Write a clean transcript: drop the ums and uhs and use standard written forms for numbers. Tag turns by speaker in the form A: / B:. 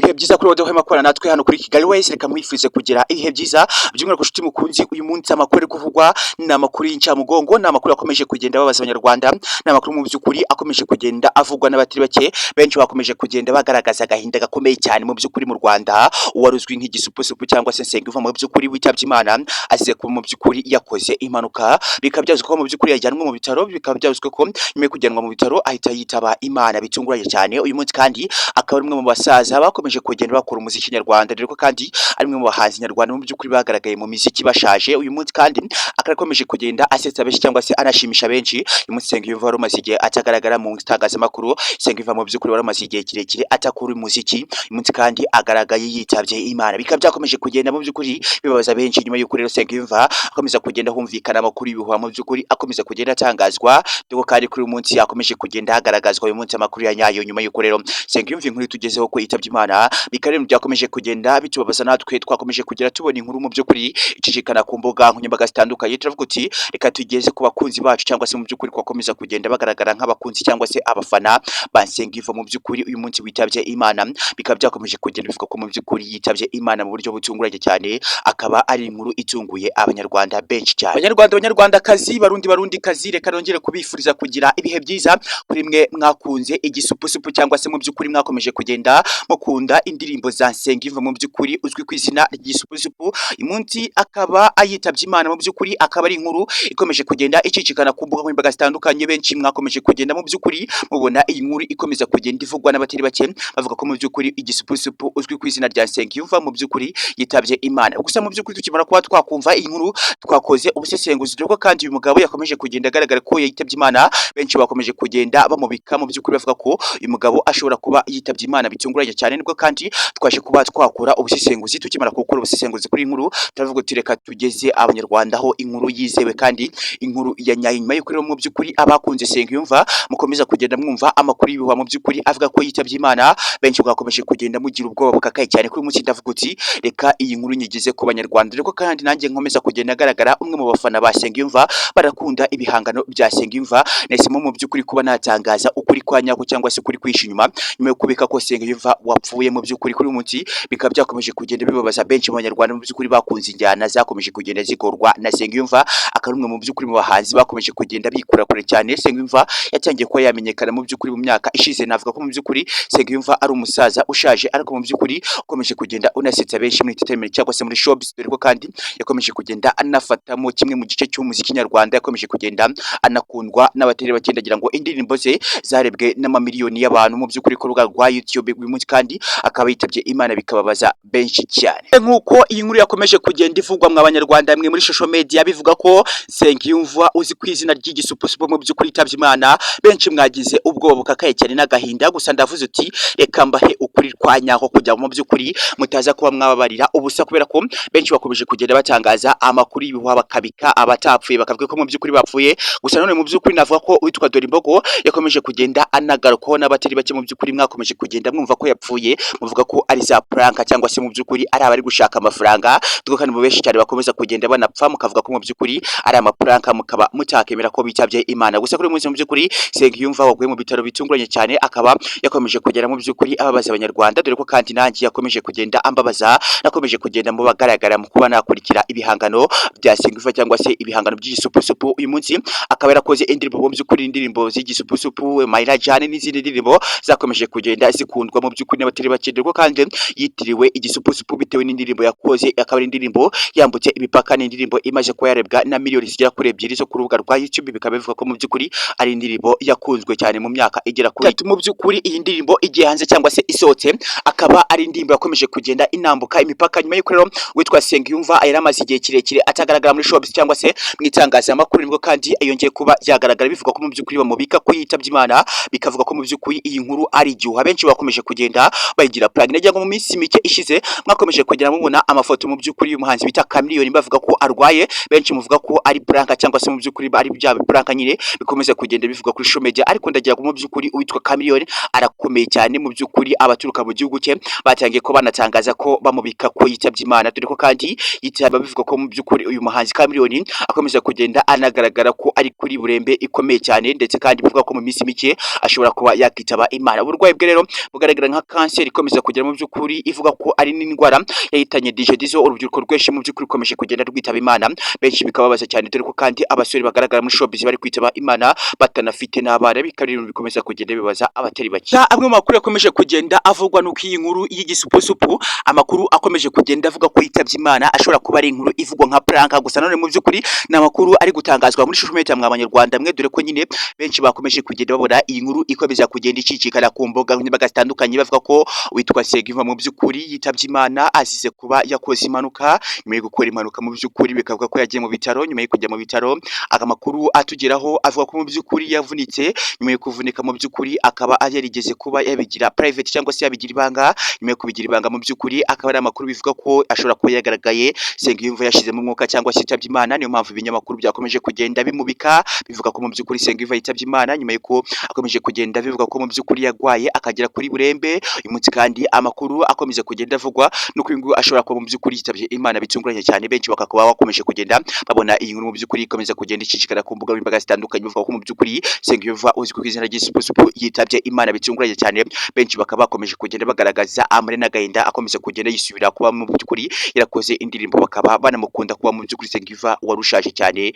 A: ibihe byiza kuri wowe makora natwe hano kuri Kigali wese reka mwifurize kugira ibihe byiza by'umwihariko nshuti mukunzi uyu munsi amakuru kuvugwa n'amakuru y'incamugongo n'amakuru akomeje kugenda babaza abanyarwanda n'amakuru mu by'ukuri akomeje kugenda avugwa n'abatiri bake benshi bakomeje kugenda bagaragaza agahinda gakomeye cyane mu by'ukuri mu Rwanda uwaruzwi nk'igisupusupu cyangwa se Nsengiyumva mu by'ukuri witabye Imana azize ko mu by'ukuri yakoze impanuka bikabyazwa ko mu by'ukuri yajyanwe mu bitaro bikabyazwa ko nyuma yo kujyanwa mu bitaro ahita yitaba Imana bitunguranye cyane uyu munsi kandi akaba ari umwe mu basaza bakomeje kugenda bakora umuziki nyarwanda rero kandi ari umwe mu bahanzi nyarwanda mu by'ukuri bagaragaye mu muziki bashaje uyu munsi kandi akakomeje kugenda asetsa benshi cyangwa se anashimisha benshi uyu munsi Nsengiyumva wari umaze igihe atagaragara mu itangazamakuru Nsengiyumva mu by'ukuri wari umaze igihe kirekire atakora umuziki uyu munsi kandi agaragaye yitabye Imana bikaba byakomeje kugenda mu by'ukuri bibabaza benshi nyuma y'uko rero Nsengiyumva akomeza kugenda humvikana amakuru y'ibihuha mu by'ukuri akomeza kugenda atangazwa doko kandi kuri uyu munsi yakomeje kugenda hagaragazwa uyu munsi amakuru ya nyayo nyuma y'uko rero Nsengiyumva inkuru tugezeho ko yitabye Imana bikaremu byakomeje kugenda bitubabaza natwe twakomeje kugira tubona inkuru mu by'ukuri icicikana ku mbuga nkoranyambaga zitandukanye turavuga uti reka tugeze ku bakunzi bacu cyangwa se mu by'ukuri kwakomeza kugenda bagaragara nk'abakunzi cyangwa se abafana ba Nsengiyumva mu by'ukuri uyu munsi witabye Imana bikaba byakomeje kugenda bivuga ko mu by'ukuri yitabye Imana mu buryo butunguranye cyane akaba ari inkuru itunguye abanyarwanda benshi cyane abanyarwandakazi barundikazi reka nongere kubifuriza kugira ibihe byiza kuri mwe mwakunze igisupusupu cyangwa se mu by'ukuri mwakomeje kugenda mukunda indirimbo za Nsengiyumva mu by'ukuri uzwi ku izina ry'igisupusupu umunsi akaba ayitabye Imana mu by'ukuri akaba ari inkuru ikomeje kugenda icicikana ku mbuga nkoranyambaga zitandukanye benshi mwakomeje kugenda mu by'ukuri mubona iyi nkuru ikomeza kugenda ivugwa n'abatari bake bavuga ko mu by'ukuri igisupusupu uzwi ku izina rya Nsengiyumva mu by'ukuri yitabye Imana gusa mu by'ukuri tukimara kuba twakumva iyi nkuru twakoze ubusesenguzi dore ko kandi uyu mugabo yakomeje kugenda agaragara ko yitabye Imana benshi bakomeje kugenda bamubika mu by'ukuri bavuga ko uyu mugabo ashobora kuba yitabye Imana bitunguranye cyane nibwo kandi twaje kuba twakora ubusesenguzi tukimara gukora ubusesenguzi kuri inkuru turavuga uti reka tugeze abanyarwanda aho inkuru yizewe kandi inkuru ya nyayo nyuma y'uko rero mu by'ukuri abakunze Nsengiyumva mukomeza kugenda mwumva amakuru y'ibihuha mu by'ukuri avuga ko yitabye Imana benshi bwakomeje kugenda mugira ubwoba bukakaye cyane kuri munsi ndavuga uti reka iyi nkuru nyigeze ku banyarwanda rero kandi nanjye nkomeza kugenda agaragara umwe mu bafana ba Nsengiyumva barakunda ibihangano bya Nsengiyumva nesimo mu by'ukuri kuba natangaza ukuri kwa nyako cyangwa se ukuri kwishi nyuma yo kubika ko Nsengiyumva wapfuye mu by'ukuri kuri munsi bikaba byakomeje kugenda bibabaza benshi mu banyarwanda mu by'ukuri bakunze injyana zakomeje kugenda zigorwa na Nsengiyumva akarumwe mu by'ukuri mu bahanzi bakomeje kugenda bikura kure cyane Nsengiyumva yatangiye kuba yamenyekana mu by'ukuri mu myaka ishize navuga ko mu by'ukuri Nsengiyumva ari umusaza ushaje ariko mu by'ukuri ukomeje kugenda unasetsa benshi muri entertainment cyangwa se muri showbiz dore ko kandi yakomeje kugenda anafatamo kimwe mu gice cy'umuziki nyarwanda yakomeje kugenda anakundwa n'abatari bakendagira ngo indirimbo ze zarebwe n'amamiliyoni y'abantu mu by'ukuri ko rubuga rwa YouTube uyu munsi kandi akaba yitabye Imana bikababaza benshi cyane nk'uko iyi nkuru yakomeje kugenda ivugwa mu abanyarwanda mwe muri social media bivuga ko Nsengiyumva uzi ku izina ry'igisupusupu mu by'ukuri yitabye Imana benshi mwagize ubwoba bukakaye cyane n'agahinda gusa ndavuze uti reka mbahe ukuri kwa nyako kujya mu by'ukuri mutaza kuba mwababarira ubusa kubera ko benshi bakomeje kugenda batangaza amakuru y'ibihuha bakabika abatapfuye bakavuga ko mu by'ukuri bapfuye gusa none mu by'ukuri navuga ko witwa Dorimbogo yakomeje kugenda anagarukaho n'abatari bake mu by'ukuri mwakomeje kugenda mwumva ko yapfuye muvuga ko ari za prank cyangwa se mu by'ukuri ari abari gushaka amafaranga tuko kandi mu benshi cyane bakomeza kugenda banapfa mukavuga ko mu by'ukuri ari amaprank mukaba mutakemera ko bitabye Imana gusa kuri munsi mu by'ukuri Nsengiyumva waguye mu bitaro bitunguranye cyane akaba yakomeje kugera mu by'ukuri ababaza abanyarwanda dore ko kandi nanjye yakomeje kugenda ambabaza nakomeje kugenda mu bagaragara mu kuba nakurikira ibihangano bya Nsengiyumva cyangwa se ibihangano by'igisupusupu uyu munsi akaba yarakoze indirimbo mu by'ukuri indirimbo z'igisupusupu Mayira Jane n'izindi ndirimbo zakomeje kugenda zikundwa mu by'ukuri n'abatari bake dore ko kandi yitiriwe igisupusupu bitewe n'indirimbo yakoze akaba ari indirimbo yambutse imipaka n'indirimbo imaze kuba yarebwa na miliyoni zigera kuri 2 zo ku rubuga rwa YouTube bikaba bivuga ko mu by'ukuri ari indirimbo yakunzwe cyane mu myaka igera kuri mu by'ukuri iyi ndirimbo igiye hanze cyangwa se isohotse akaba ari indirimbo yakomeje kugenda inambuka imipaka nyuma y'uko rero witwa Nsengiyumva ayiramaze igihe kirekire atagaragara muri showbiz cyangwa se mwitangazamakuru nibwo kandi yongeye kuba yagaragara bivuga ko mu by'ukuri bamubika ko yitabye Imana bikavuga ko mu by'ukuri iyi nkuru ari igihuha benshi bakomeje kugenda bayigira plug nagira ngo mu minsi mike ishize mwakomeje kugera mubona amafoto mu by'ukuri y'umuhanzi bita Chameleone bavuga ko arwaye benshi muvuga ko ari prank cyangwa se mu by'ukuri ari bya prank nyine bikomeza kugenda bivuga kuri social media ariko ndagira ngo mu by'ukuri uwitwa Chameleone arakomeye cyane mu by'ukuri abaturuka mu gihugu cye batangiye ko banatangaza ko bamubika ko yitabye Imana dore ko kandi yitaba bivuga ko mu by'ukuri uyu muhanzi Chameleone akomeza kugenda anagaragara ko ari kuri burembe ikomeye cyane ndetse kandi bivuga ko mu minsi mike ashobora kuba yakitaba Imana uburwayi bwe rero bugaragara nka kanseri ikomeza kugera mu by'ukuri ivuga ko ari n'indwara yahitanye DJ Dizzo, urubyiruko rwinshi mu by'ukuri rukomeje kugenda rwitaba Imana, benshi bikababaza cyane dore ko kandi abasore bagaragara muri showbiz bari kwitaba Imana batanafite n'abana, bikaba ibintu bikomeza kugenda bibaza abatari bake. Amwe mu makuru yakomeje kugenda avugwa nuko iyi nkuru y'igisupusupu, amakuru akomeje kugenda avuga ko yitabye Imana ashobora kuba ari inkuru ivugwa nka prank, gusa none mu by'ukuri ni amakuru ari gutangazwa muri social media mwa Banyarwanda mwe, dore ko nyine benshi bakomeje kugenda babona iyi nkuru ikomeza kugenda icicikana ku mbuga nkoranyambaga zitandukanye, bavuga ko witwa Nsengiyumva mu by'ukuri yitabye Imana azize kuba yakoze impanuka. Nyuma yo gukora impanuka mu by'ukuri bikavuga ko yagiye mu bitaro, nyuma yo kujya mu bitaro amakuru atugeraho avuga ko mu by'ukuri yavunitse, nyuma yo kuvunika mu by'ukuri akaba yarigeze kuba yabigira private cyangwa se yabigira ibanga, nyuma yo kubigira ibanga mu by'ukuri akaba ari amakuru bivuga ko ashobora kuba yagaragaye Nsengiyumva yashizemo umwuka cyangwa se yitabye Imana. Niyo mpamvu ibinyamakuru byakomeje kugenda bimubika bivuga ko mu by'ukuri Nsengiyumva yitabye Imana, nyuma yuko akomeje kugenda bivuga ko mu by'ukuri yagwaye akagera kuri burembe. Uyu munsi kandi amakuru akomeza kugenda avugwa nuko uyu nguyu ashobora kuba mu by'ukuri yitabye Imana bitunguranye cyane, benshi bakakuba bakomeje kugenda babona iyi nkuru mu by'ukuri ikomeza kugenda icicikana ku mbuga nkoranyambaga zitandukanye, bivuga ko mu by'ukuri Nsengiyumva uzwi ku izina ry'Isupusupu yitabye Imana bitunguranye cyane, benshi bakaba bakomeje kugenda bagaragaza amarira n'agahinda akomeza kugenda yisubira kuba mu by'ukuri yarakoze indirimbo, bakaba banamukunda kuba mu by'ukuri Nsengiyumva warushaje cyane.